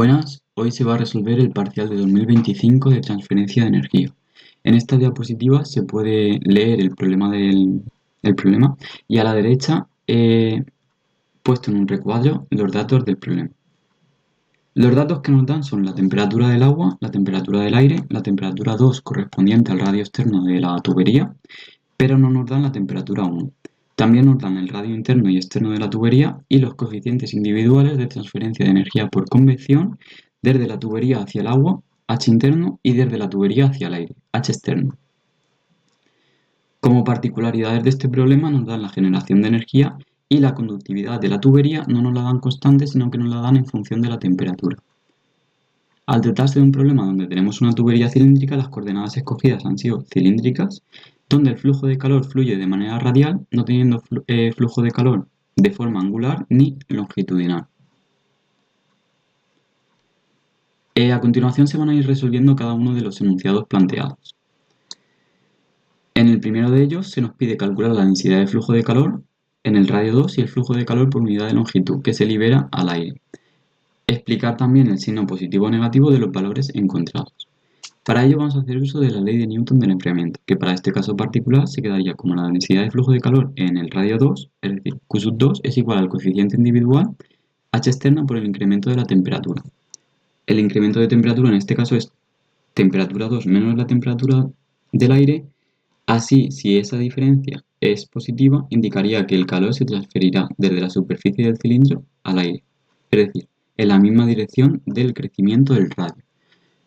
Buenas, hoy se va a resolver el parcial de 2025 de transferencia de energía. En esta diapositiva se puede leer el problema y a la derecha he puesto en un recuadro los datos del problema. Los datos que nos dan son la temperatura del agua, la temperatura del aire, la temperatura 2 correspondiente al radio externo de la tubería, pero no nos dan la temperatura 1. También nos dan el radio interno y externo de la tubería y los coeficientes individuales de transferencia de energía por convección desde la tubería hacia el agua, H interno, y desde la tubería hacia el aire, H externo. Como particularidades de este problema nos dan la generación de energía y la conductividad de la tubería no nos la dan constante, sino que nos la dan en función de la temperatura. Al tratarse de un problema donde tenemos una tubería cilíndrica, las coordenadas escogidas han sido cilíndricas, donde el flujo de calor fluye de manera radial, no teniendo flujo de calor de forma angular ni longitudinal. A continuación se van a ir resolviendo cada uno de los enunciados planteados. En el primero de ellos se nos pide calcular la densidad de flujo de calor en el radio 2 y el flujo de calor por unidad de longitud que se libera al aire. Explicar también el signo positivo o negativo de los valores encontrados. Para ello vamos a hacer uso de la ley de Newton del enfriamiento, que para este caso particular se quedaría como la densidad de flujo de calor en el radio 2, es decir, Q sub 2 es igual al coeficiente individual H externa por el incremento de la temperatura. El incremento de temperatura en este caso es temperatura 2 menos la temperatura del aire. Así, si esa diferencia es positiva, indicaría que el calor se transferirá desde la superficie del cilindro al aire, es decir, en la misma dirección del crecimiento del radio.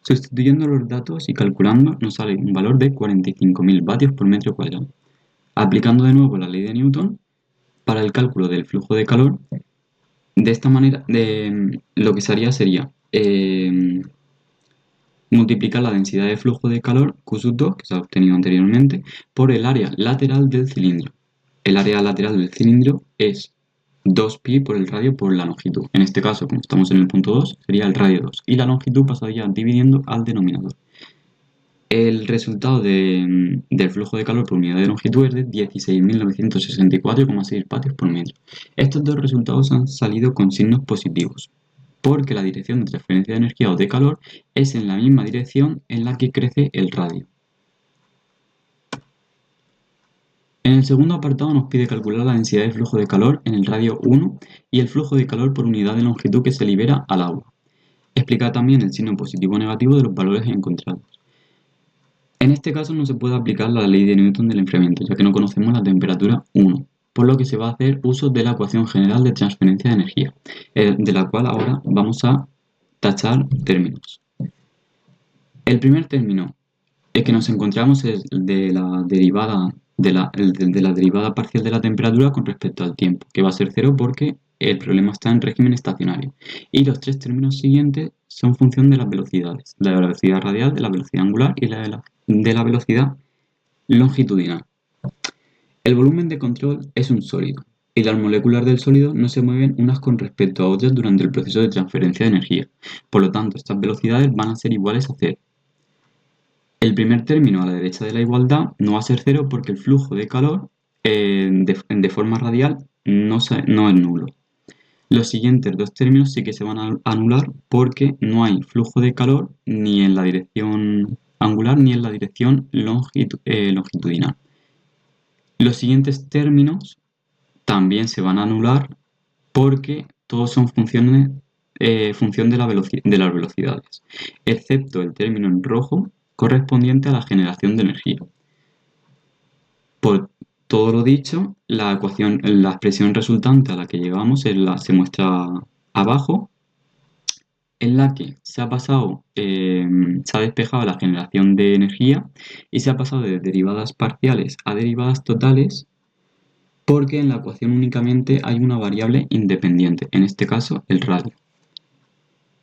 Sustituyendo los datos y calculando nos sale un valor de 45.000 vatios por metro cuadrado. Aplicando de nuevo la ley de Newton para el cálculo del flujo de calor, de esta manera lo que se haría sería multiplicar la densidad de flujo de calor Q sub 2, que se ha obtenido anteriormente, por el área lateral del cilindro. El área lateral del cilindro es 2pi por el radio por la longitud. En este caso, como estamos en el punto 2, sería el radio 2 y la longitud pasaría dividiendo al denominador. El resultado del flujo de calor por unidad de longitud es de 16.964,6 vatios por metro. Estos dos resultados han salido con signos positivos, porque la dirección de transferencia de energía o de calor es en la misma dirección en la que crece el radio. En el segundo apartado nos pide calcular la densidad de flujo de calor en el radio 1 y el flujo de calor por unidad de longitud que se libera al agua. Explicar también el signo positivo o negativo de los valores encontrados. En este caso no se puede aplicar la ley de Newton del enfriamiento, ya que no conocemos la temperatura 1, por lo que se va a hacer uso de la ecuación general de transferencia de energía, de la cual ahora vamos a tachar términos. El primer término que nos encontramos es de la derivada parcial de la temperatura con respecto al tiempo, que va a ser 0 porque el problema está en régimen estacionario. Y los tres términos siguientes son función de las velocidades, de la velocidad radial, de la velocidad angular y de la velocidad longitudinal. El volumen de control es un sólido, y las moléculas del sólido no se mueven unas con respecto a otras durante el proceso de transferencia de energía. Por lo tanto, estas velocidades van a ser iguales a 0. El primer término a la derecha de la igualdad no va a ser 0 porque el flujo de calor de forma radial no es nulo. Los siguientes dos términos sí que se van a anular porque no hay flujo de calor ni en la dirección angular ni en la dirección longitudinal. Los siguientes términos también se van a anular porque todos son función de las velocidades, excepto el término en rojo correspondiente a la generación de energía. Por todo lo dicho, la expresión resultante a la que llegamos se muestra abajo, en la que se ha despejado la generación de energía y se ha pasado de derivadas parciales a derivadas totales, porque en la ecuación únicamente hay una variable independiente, en este caso el radio.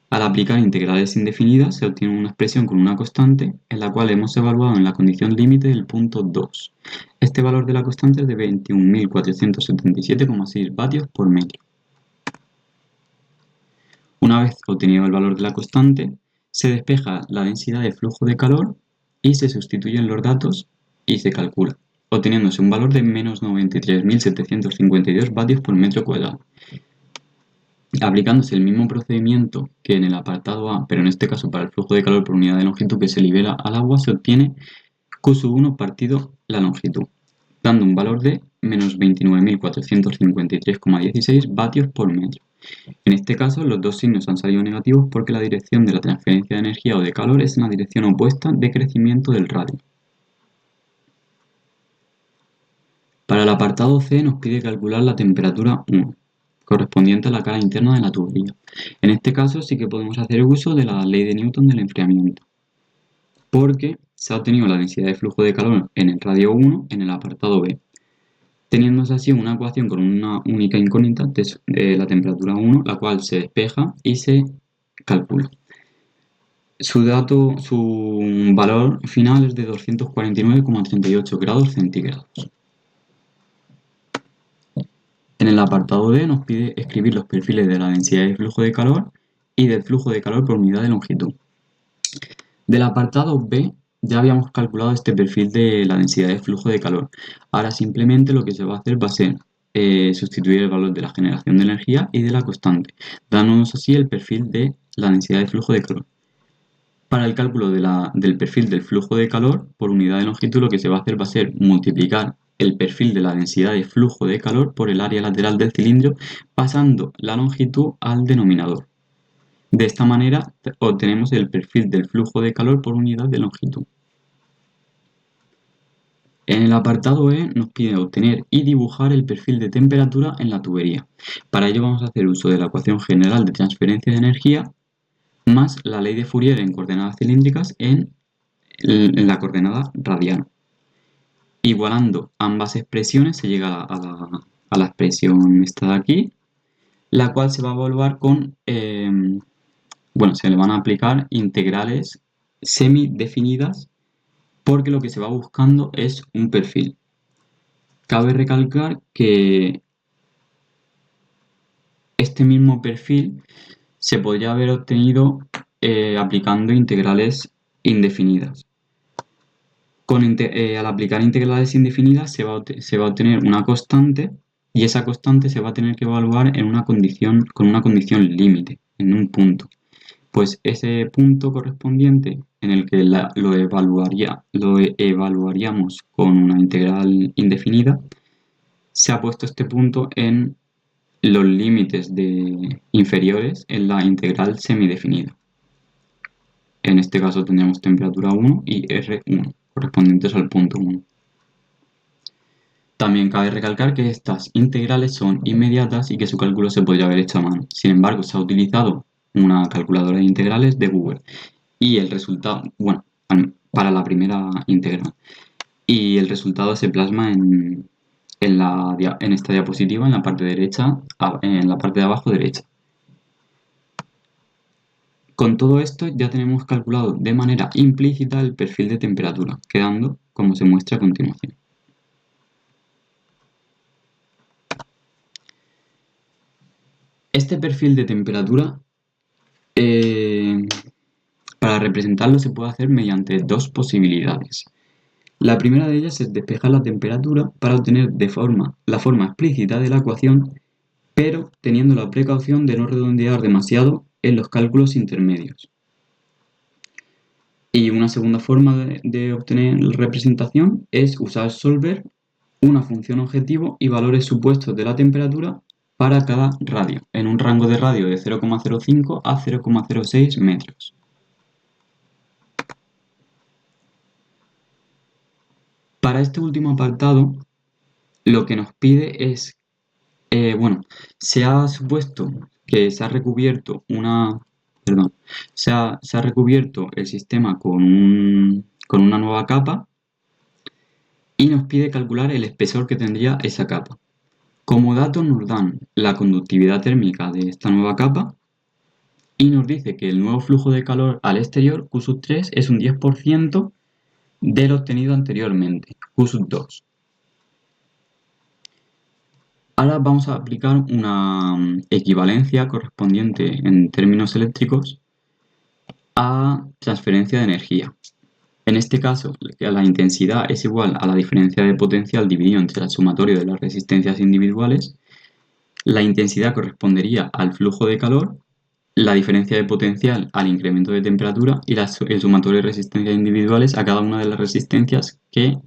Al aplicar integrales indefinidas se obtiene una expresión con una constante, en la cual hemos evaluado en la condición límite del punto 2. Este valor de la constante es de 21.477,6 vatios por metro. Una vez obtenido el valor de la constante, se despeja la densidad de flujo de calor y se sustituyen los datos y se calcula, obteniéndose un valor de menos 93.752 vatios por metro cuadrado. Aplicándose el mismo procedimiento que en el apartado A, pero en este caso para el flujo de calor por unidad de longitud que se libera al agua, se obtiene Q1 partido la longitud, dando un valor de menos 29.453,16 vatios por metro. En este caso, los dos signos han salido negativos porque la dirección de la transferencia de energía o de calor es en la dirección opuesta de crecimiento del radio. Para el apartado C nos pide calcular la temperatura 1, correspondiente a la cara interna de la tubería. En este caso sí que podemos hacer uso de la ley de Newton del enfriamiento, porque se ha obtenido la densidad de flujo de calor en el radio 1 en el apartado B, teniéndose así una ecuación con una única incógnita de la temperatura 1, la cual se despeja y se calcula. Su valor final es de 249,38 grados centígrados. En el apartado D nos pide escribir los perfiles de la densidad de flujo de calor y del flujo de calor por unidad de longitud. Del apartado B ya habíamos calculado este perfil de la densidad de flujo de calor. Ahora simplemente lo que se va a hacer va a ser sustituir el valor de la generación de energía y de la constante, dándonos así el perfil de la densidad de flujo de calor. Para el cálculo del perfil del flujo de calor por unidad de longitud, lo que se va a hacer va a ser multiplicar el perfil de la densidad de flujo de calor por el área lateral del cilindro, pasando la longitud al denominador. De esta manera obtenemos el perfil del flujo de calor por unidad de longitud. En el apartado E nos pide obtener y dibujar el perfil de temperatura en la tubería. Para ello vamos a hacer uso de la ecuación general de transferencia de energía más la ley de Fourier en coordenadas cilíndricas en la coordenada radial. Igualando ambas expresiones se llega a la expresión esta de aquí, la cual se va a evaluar con, se le van a aplicar integrales semidefinidas porque lo que se va buscando es un perfil. Cabe recalcar que este mismo perfil se podría haber obtenido aplicando integrales indefinidas. Al aplicar integrales indefinidas se va a obtener una constante y esa constante se va a tener que evaluar con una condición límite, en un punto. Pues ese punto correspondiente en el que lo evaluaríamos con una integral indefinida, se ha puesto este punto en los límites inferiores en la integral semidefinida. En este caso tendríamos temperatura 1 y R1, correspondientes al punto 1. También cabe recalcar que estas integrales son inmediatas y que su cálculo se podría haber hecho a mano. Sin embargo, se ha utilizado una calculadora de integrales de Google y el resultado, para la primera integral, y el resultado se plasma en esta diapositiva, en la parte derecha, en la parte de abajo derecha. Con todo esto ya tenemos calculado de manera implícita el perfil de temperatura, quedando como se muestra a continuación. Este perfil de temperatura, para representarlo se puede hacer mediante dos posibilidades. La primera de ellas es despejar la temperatura para obtener la forma explícita de la ecuación, pero teniendo la precaución de no redondear demasiado en los cálculos intermedios. Y una segunda forma de obtener la representación es usar Solver, una función objetivo y valores supuestos de la temperatura para cada radio, en un rango de radio de 0,05 a 0,06 metros. Para este último apartado, lo que nos pide es, se ha supuesto que se ha recubierto se ha recubierto el sistema con una nueva capa y nos pide calcular el espesor que tendría esa capa. Como datos nos dan la conductividad térmica de esta nueva capa y nos dice que el nuevo flujo de calor al exterior, Q3, es un 10% del obtenido anteriormente, Q2. Ahora vamos a aplicar una equivalencia correspondiente en términos eléctricos a transferencia de energía. En este caso, la intensidad es igual a la diferencia de potencial dividido entre el sumatorio de las resistencias individuales, La intensidad correspondería al flujo de calor, la diferencia de potencial al incremento de temperatura y el sumatorio de resistencias individuales a cada una de las resistencias que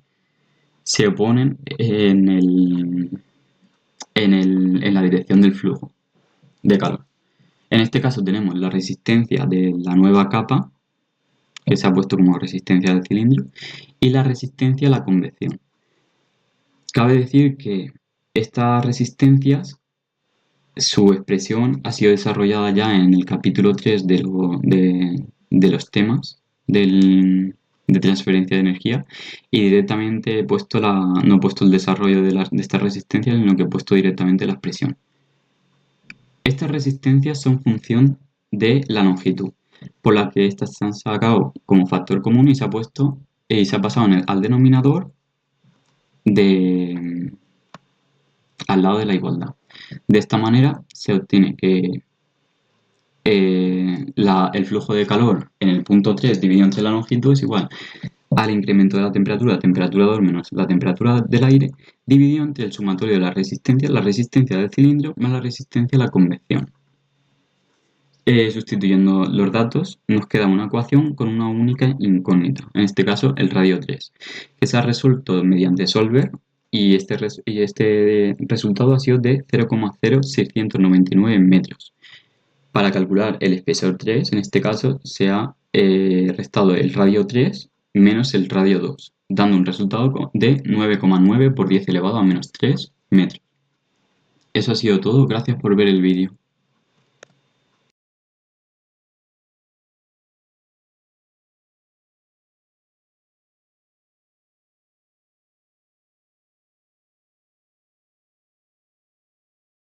se oponen en la dirección del flujo de calor. En este caso tenemos la resistencia de la nueva capa, que se ha puesto como resistencia del cilindro, y la resistencia a la convección. Cabe decir que estas resistencias, su expresión ha sido desarrollada ya en el capítulo 3 de los temas de transferencia de energía, y directamente no he puesto el desarrollo de estas resistencias, sino que he puesto directamente la expresión. Estas resistencias son función de la longitud, por la que estas se han sacado como factor común y se ha pasado al denominador al lado de la igualdad. De esta manera se obtiene que el flujo de calor en el punto 3 dividido entre la longitud es igual al incremento de la temperatura 2 menos la temperatura del aire, dividido entre el sumatorio de la resistencia del cilindro más la resistencia a la convección. Sustituyendo los datos, nos queda una ecuación con una única incógnita, en este caso el radio 3, que se ha resuelto mediante solver, y este resultado ha sido de 0,0699 metros. Para calcular el espesor 3, en este caso, se ha restado el radio 3 menos el radio 2, dando un resultado de 9,9 por 10 elevado a menos 3 metros. Eso ha sido todo, gracias por ver el vídeo.